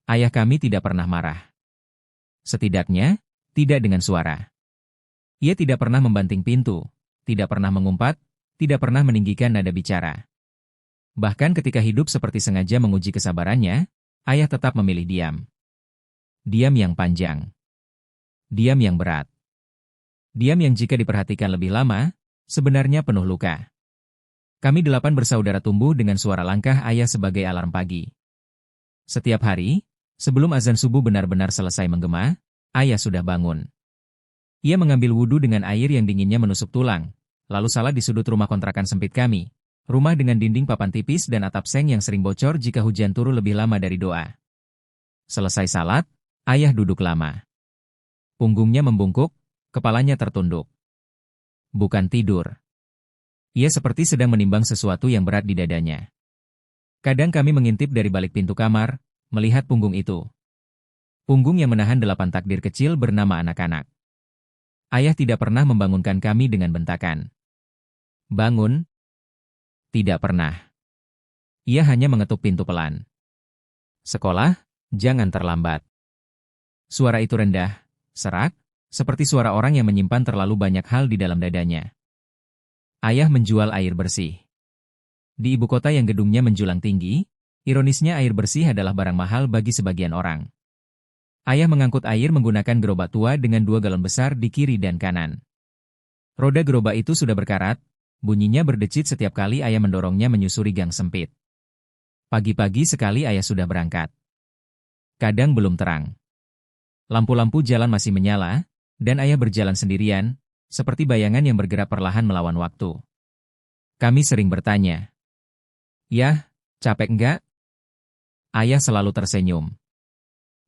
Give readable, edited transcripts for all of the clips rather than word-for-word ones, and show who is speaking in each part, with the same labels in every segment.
Speaker 1: Ayah kami tidak pernah marah. Setidaknya, tidak dengan suara. Ia tidak pernah membanting pintu, tidak pernah mengumpat, tidak pernah meninggikan nada bicara. Bahkan ketika hidup seperti sengaja menguji kesabarannya, ayah tetap memilih diam. Diam yang panjang. Diam yang berat. Diam yang jika diperhatikan lebih lama, sebenarnya penuh luka. Kami 8 bersaudara tumbuh dengan suara langkah ayah sebagai alarm pagi. Setiap hari, sebelum azan subuh benar-benar selesai menggema, ayah sudah bangun. Ia mengambil wudhu dengan air yang dinginnya menusuk tulang, lalu salat di sudut rumah kontrakan sempit kami. Rumah dengan dinding papan tipis dan atap seng yang sering bocor jika hujan turun lebih lama dari doa. Selesai salat, ayah duduk lama. Punggungnya membungkuk, kepalanya tertunduk. Bukan tidur. Ia seperti sedang menimbang sesuatu yang berat di dadanya. Kadang kami mengintip dari balik pintu kamar, melihat punggung itu. Punggung yang menahan 8 takdir kecil bernama anak-anak. Ayah tidak pernah membangunkan kami dengan bentakan. Bangun. Tidak pernah. Ia hanya mengetuk pintu pelan. Sekolah, jangan terlambat. Suara itu rendah, serak, seperti suara orang yang menyimpan terlalu banyak hal di dalam dadanya. Ayah menjual air bersih. Di ibu kota yang gedungnya menjulang tinggi, ironisnya air bersih adalah barang mahal bagi sebagian orang. Ayah mengangkut air menggunakan gerobak tua dengan 2 galon besar di kiri dan kanan. Roda gerobak itu sudah berkarat, bunyinya berdecit setiap kali ayah mendorongnya menyusuri gang sempit. Pagi-pagi sekali ayah sudah berangkat. Kadang belum terang. Lampu-lampu jalan masih menyala, dan ayah berjalan sendirian, seperti bayangan yang bergerak perlahan melawan waktu. Kami sering bertanya, "Yah, capek enggak?" Ayah selalu tersenyum.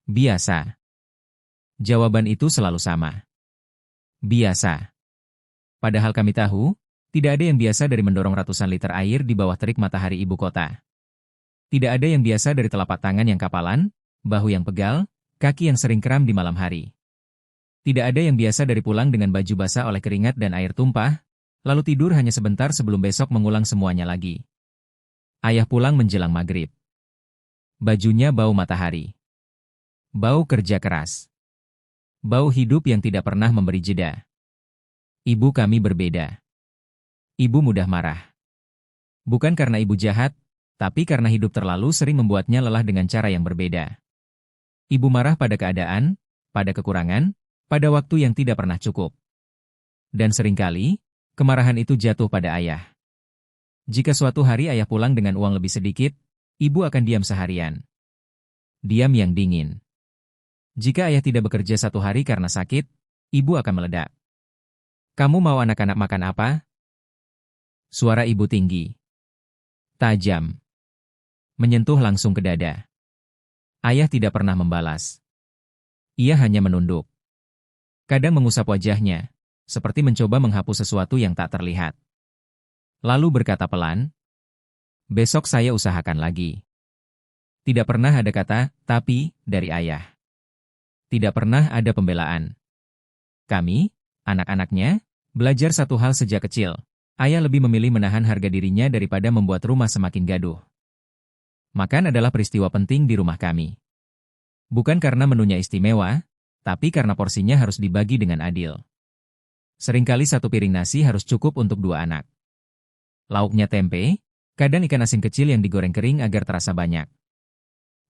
Speaker 1: Biasa. Jawaban itu selalu sama. Biasa. Padahal kami tahu, tidak ada yang biasa dari mendorong ratusan liter air di bawah terik matahari ibu kota. Tidak ada yang biasa dari telapak tangan yang kapalan, bahu yang pegal, kaki yang sering kram di malam hari. Tidak ada yang biasa dari pulang dengan baju basah oleh keringat dan air tumpah, lalu tidur hanya sebentar sebelum besok mengulang semuanya lagi. Ayah pulang menjelang maghrib. Bajunya bau matahari. Bau kerja keras. Bau hidup yang tidak pernah memberi jeda. Ibu kami berbeda. Ibu mudah marah. Bukan karena ibu jahat, tapi karena hidup terlalu sering membuatnya lelah dengan cara yang berbeda. Ibu marah pada keadaan, pada kekurangan, pada waktu yang tidak pernah cukup. Dan seringkali, kemarahan itu jatuh pada ayah. Jika suatu hari ayah pulang dengan uang lebih sedikit, ibu akan diam seharian. Diam yang dingin. Jika ayah tidak bekerja 1 hari karena sakit, ibu akan meledak. "Kamu mau anak-anak makan apa?" Suara ibu tinggi. Tajam. Menyentuh langsung ke dada. Ayah tidak pernah membalas. Ia hanya menunduk. Kadang mengusap wajahnya, seperti mencoba menghapus sesuatu yang tak terlihat. Lalu berkata pelan, "Besok saya usahakan lagi." Tidak pernah ada kata, "tapi," dari ayah. Tidak pernah ada pembelaan. Kami, anak-anaknya, belajar satu hal sejak kecil. Ayah lebih memilih menahan harga dirinya daripada membuat rumah semakin gaduh. Makan adalah peristiwa penting di rumah kami. Bukan karena menunya istimewa, tapi karena porsinya harus dibagi dengan adil. Seringkali 1 piring nasi harus cukup untuk 2 anak. Lauknya tempe, kadang ikan asin kecil yang digoreng kering agar terasa banyak.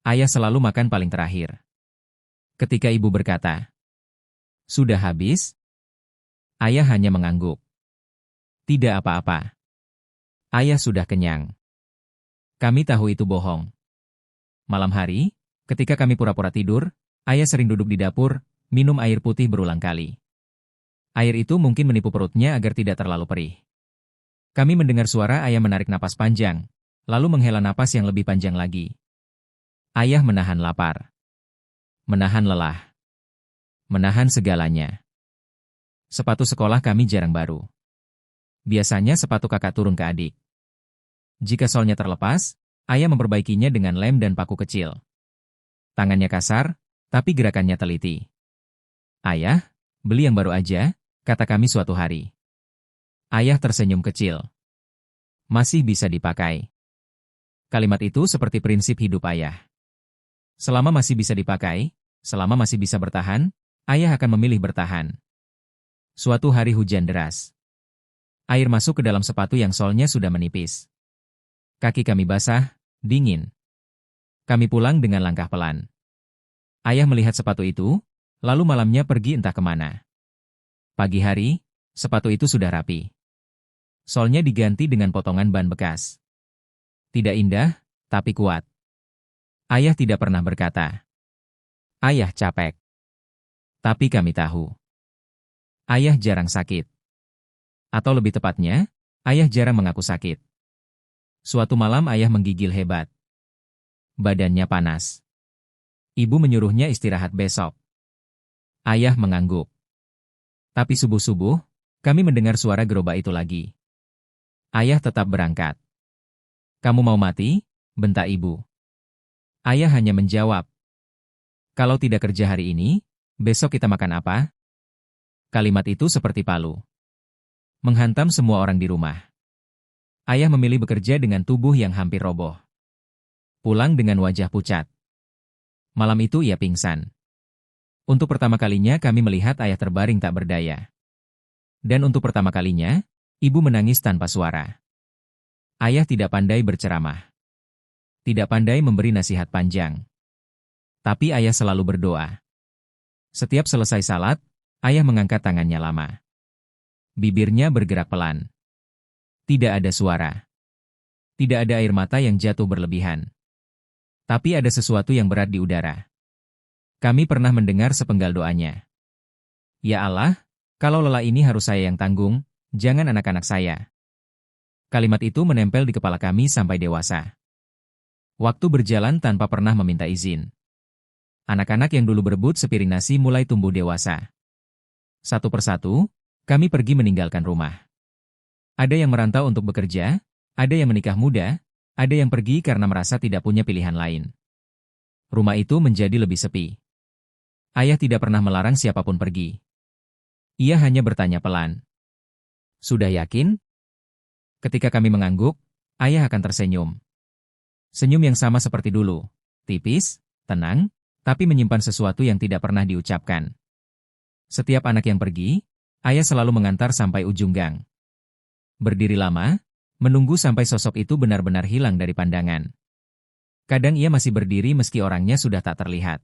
Speaker 1: Ayah selalu makan paling terakhir. Ketika ibu berkata, "Sudah habis?" Ayah hanya mengangguk. Tidak apa-apa. Ayah sudah kenyang. Kami tahu itu bohong. Malam hari, ketika kami pura-pura tidur, ayah sering duduk di dapur, minum air putih berulang kali. Air itu mungkin menipu perutnya agar tidak terlalu perih. Kami mendengar suara ayah menarik napas panjang, lalu menghela napas yang lebih panjang lagi. Ayah menahan lapar. Menahan lelah. Menahan segalanya. Sepatu sekolah kami jarang baru. Biasanya sepatu kakak turun ke adik. Jika solnya terlepas, ayah memperbaikinya dengan lem dan paku kecil. Tangannya kasar, tapi gerakannya teliti. "Ayah, beli yang baru aja," kata kami suatu hari. Ayah tersenyum kecil. "Masih bisa dipakai." Kalimat itu seperti prinsip hidup ayah. Selama masih bisa dipakai, selama masih bisa bertahan, ayah akan memilih bertahan. Suatu hari hujan deras. Air masuk ke dalam sepatu yang solnya sudah menipis. Kaki kami basah, dingin. Kami pulang dengan langkah pelan. Ayah melihat sepatu itu, lalu malamnya pergi entah kemana. Pagi hari, sepatu itu sudah rapi. Solnya diganti dengan potongan ban bekas. Tidak indah, tapi kuat. Ayah tidak pernah berkata, "Ayah capek." Tapi kami tahu. Ayah jarang sakit. Atau lebih tepatnya, ayah jarang mengaku sakit. Suatu malam ayah menggigil hebat. Badannya panas. Ibu menyuruhnya istirahat besok. Ayah mengangguk. Tapi subuh-subuh, kami mendengar suara gerobak itu lagi. Ayah tetap berangkat. "Kamu mau mati?" bentak ibu. Ayah hanya menjawab, "Kalau tidak kerja hari ini, besok kita makan apa?" Kalimat itu seperti palu. Menghantam semua orang di rumah. Ayah memilih bekerja dengan tubuh yang hampir roboh. Pulang dengan wajah pucat. Malam itu ia pingsan. Untuk pertama kalinya kami melihat ayah terbaring tak berdaya. Dan untuk pertama kalinya, ibu menangis tanpa suara. Ayah tidak pandai berceramah. Tidak pandai memberi nasihat panjang. Tapi ayah selalu berdoa. Setiap selesai salat, ayah mengangkat tangannya lama. Bibirnya bergerak pelan. Tidak ada suara. Tidak ada air mata yang jatuh berlebihan. Tapi ada sesuatu yang berat di udara. Kami pernah mendengar sepenggal doanya. "Ya Allah, kalau lelah ini harus saya yang tanggung, jangan anak-anak saya." Kalimat itu menempel di kepala kami sampai dewasa. Waktu berjalan tanpa pernah meminta izin. Anak-anak yang dulu berebut sepiring nasi mulai tumbuh dewasa. Satu persatu, kami pergi meninggalkan rumah. Ada yang merantau untuk bekerja, ada yang menikah muda, ada yang pergi karena merasa tidak punya pilihan lain. Rumah itu menjadi lebih sepi. Ayah tidak pernah melarang siapapun pergi. Ia hanya bertanya pelan, "Sudah yakin?" Ketika kami mengangguk, ayah akan tersenyum. Senyum yang sama seperti dulu, tipis, tenang, tapi menyimpan sesuatu yang tidak pernah diucapkan. Setiap anak yang pergi, ayah selalu mengantar sampai ujung gang. Berdiri lama, menunggu sampai sosok itu benar-benar hilang dari pandangan. Kadang ia masih berdiri meski orangnya sudah tak terlihat.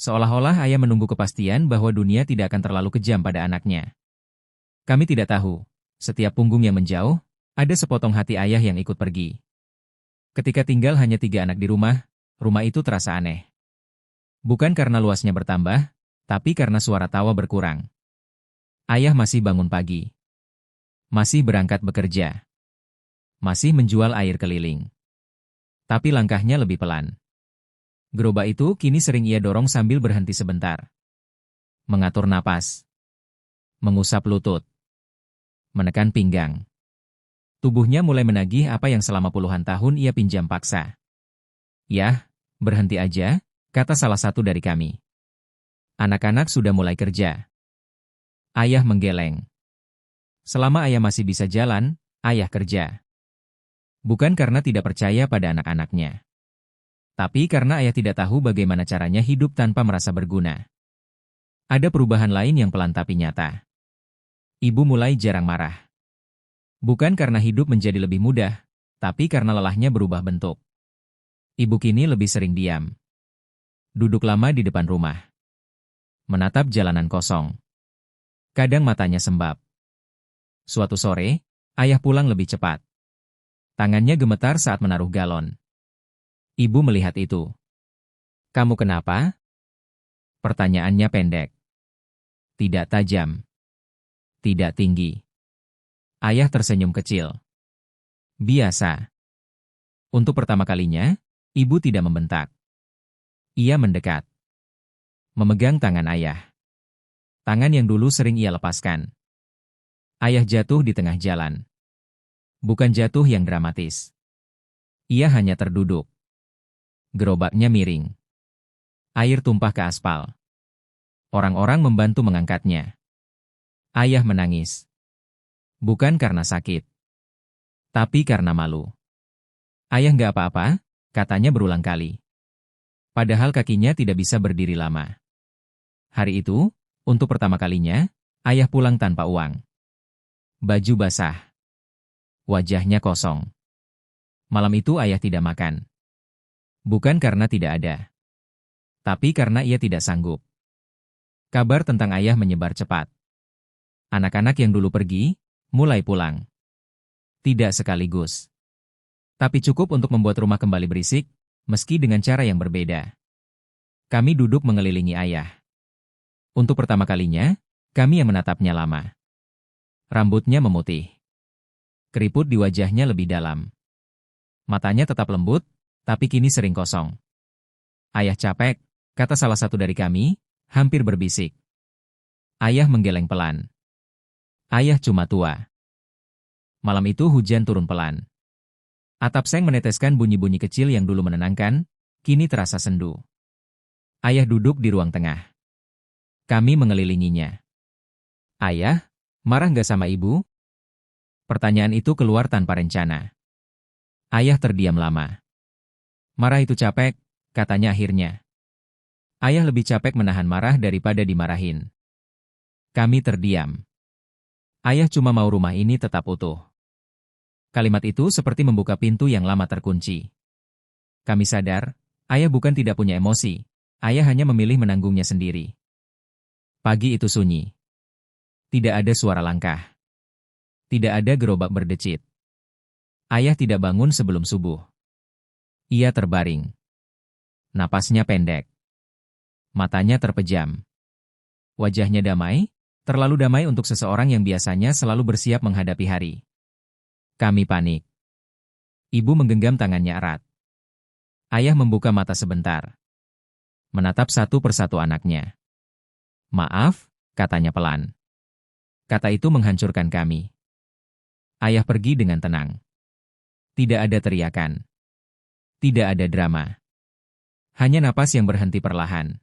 Speaker 1: Seolah-olah ayah menunggu kepastian bahwa dunia tidak akan terlalu kejam pada anaknya. Kami tidak tahu, setiap punggung yang menjauh, ada sepotong hati ayah yang ikut pergi. Ketika tinggal hanya 3 anak di rumah itu terasa aneh. Bukan karena luasnya bertambah, tapi karena suara tawa berkurang. Ayah masih bangun pagi. Masih berangkat bekerja. Masih menjual air keliling. Tapi langkahnya lebih pelan. Gerobak itu kini sering ia dorong sambil berhenti sebentar. Mengatur napas. Mengusap lutut. Menekan pinggang. Tubuhnya mulai menagih apa yang selama puluhan tahun ia pinjam paksa. "Yah, berhenti aja," kata salah satu dari kami. "Anak-anak sudah mulai kerja." Ayah menggeleng. Selama ayah masih bisa jalan, ayah kerja. Bukan karena tidak percaya pada anak-anaknya. Tapi karena ayah tidak tahu bagaimana caranya hidup tanpa merasa berguna. Ada perubahan lain yang pelan tapi nyata. Ibu mulai jarang marah. Bukan karena hidup menjadi lebih mudah, tapi karena lelahnya berubah bentuk. Ibu kini lebih sering diam. Duduk lama di depan rumah. Menatap jalanan kosong. Kadang matanya sembab. Suatu sore, ayah pulang lebih cepat. Tangannya gemetar saat menaruh galon. Ibu melihat itu. "Kamu kenapa?" Pertanyaannya pendek. Tidak tajam. Tidak tinggi. Ayah tersenyum kecil. "Biasa." Untuk pertama kalinya, ibu tidak membentak. Ia mendekat. Memegang tangan ayah. Tangan yang dulu sering ia lepaskan. Ayah jatuh di tengah jalan. Bukan jatuh yang dramatis. Ia hanya terduduk. Gerobaknya miring. Air tumpah ke aspal. Orang-orang membantu mengangkatnya. Ayah menangis. Bukan karena sakit. Tapi karena malu. "Ayah nggak apa-apa," katanya berulang kali. Padahal kakinya tidak bisa berdiri lama. Hari itu, untuk pertama kalinya, ayah pulang tanpa uang. Baju basah. Wajahnya kosong. Malam itu ayah tidak makan. Bukan karena tidak ada, tapi karena ia tidak sanggup. Kabar tentang ayah menyebar cepat. Anak-anak yang dulu pergi, mulai pulang. Tidak sekaligus, tapi cukup untuk membuat rumah kembali berisik, meski dengan cara yang berbeda. Kami duduk mengelilingi ayah. Untuk pertama kalinya, kami yang menatapnya lama. Rambutnya memutih. Keriput di wajahnya lebih dalam. Matanya tetap lembut, tapi kini sering kosong. Ayah capek, kata salah satu dari kami, hampir berbisik. Ayah menggeleng pelan. Ayah cuma tua. Malam itu hujan turun pelan. Atap seng meneteskan bunyi-bunyi kecil yang dulu menenangkan, kini terasa sendu. Ayah duduk di ruang tengah. Kami mengelilinginya. Ayah, marah nggak sama ibu? Pertanyaan itu keluar tanpa rencana. Ayah terdiam lama. Marah itu capek, katanya akhirnya. Ayah lebih capek menahan marah daripada dimarahin. Kami terdiam. Ayah cuma mau rumah ini tetap utuh. Kalimat itu seperti membuka pintu yang lama terkunci. Kami sadar, ayah bukan tidak punya emosi. Ayah hanya memilih menanggungnya sendiri. Pagi itu sunyi. Tidak ada suara langkah. Tidak ada gerobak berdecit. Ayah tidak bangun sebelum subuh. Ia terbaring. Napasnya pendek. Matanya terpejam. Wajahnya damai, terlalu damai untuk seseorang yang biasanya selalu bersiap menghadapi hari. Kami panik. Ibu menggenggam tangannya erat. Ayah membuka mata sebentar. Menatap satu persatu anaknya. Maaf, katanya pelan. Kata itu menghancurkan kami. Ayah pergi dengan tenang. Tidak ada teriakan. Tidak ada drama. Hanya napas yang berhenti perlahan.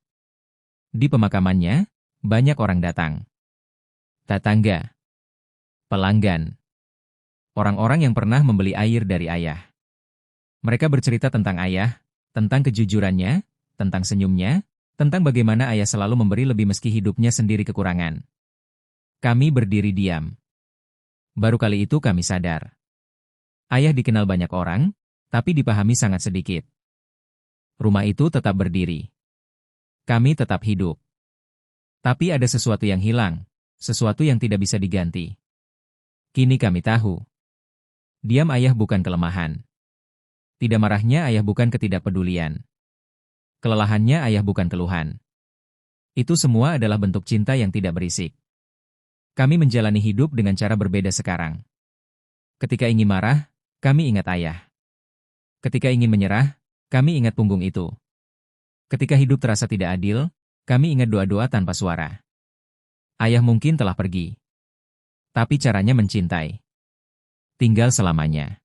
Speaker 1: Di pemakamannya, banyak orang datang. Tetangga. Pelanggan. Orang-orang yang pernah membeli air dari ayah. Mereka bercerita tentang ayah, tentang kejujurannya, tentang senyumnya, tentang bagaimana ayah selalu memberi lebih meski hidupnya sendiri kekurangan. Kami berdiri diam. Baru kali itu kami sadar. Ayah dikenal banyak orang, tapi dipahami sangat sedikit. Rumah itu tetap berdiri. Kami tetap hidup. Tapi ada sesuatu yang hilang, sesuatu yang tidak bisa diganti. Kini kami tahu. Diam ayah bukan kelemahan. Tidak marahnya ayah bukan ketidakpedulian. Kelelahannya ayah bukan keluhan. Itu semua adalah bentuk cinta yang tidak berisik. Kami menjalani hidup dengan cara berbeda sekarang. Ketika ingin marah, kami ingat ayah. Ketika ingin menyerah, kami ingat punggung itu. Ketika hidup terasa tidak adil, kami ingat doa-doa tanpa suara. Ayah mungkin telah pergi. Tapi caranya mencintai. Tinggal selamanya.